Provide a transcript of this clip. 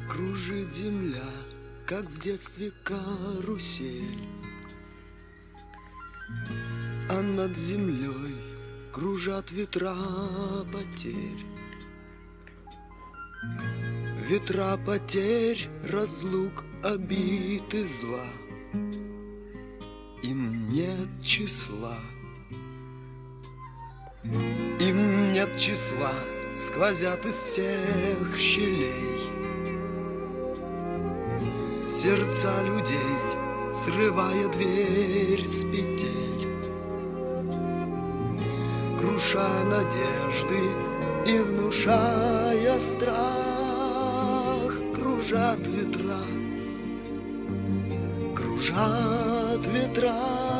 Кружит земля, как в детстве карусель, а над землей кружат ветра потерь. Ветра потерь, разлук, обид и зла. Им нет числа. Им нет числа, сквозят из всех щелей сердца людей, срывая дверь с петель, круша надежды и внушая страх. Кружат ветра, кружат ветра.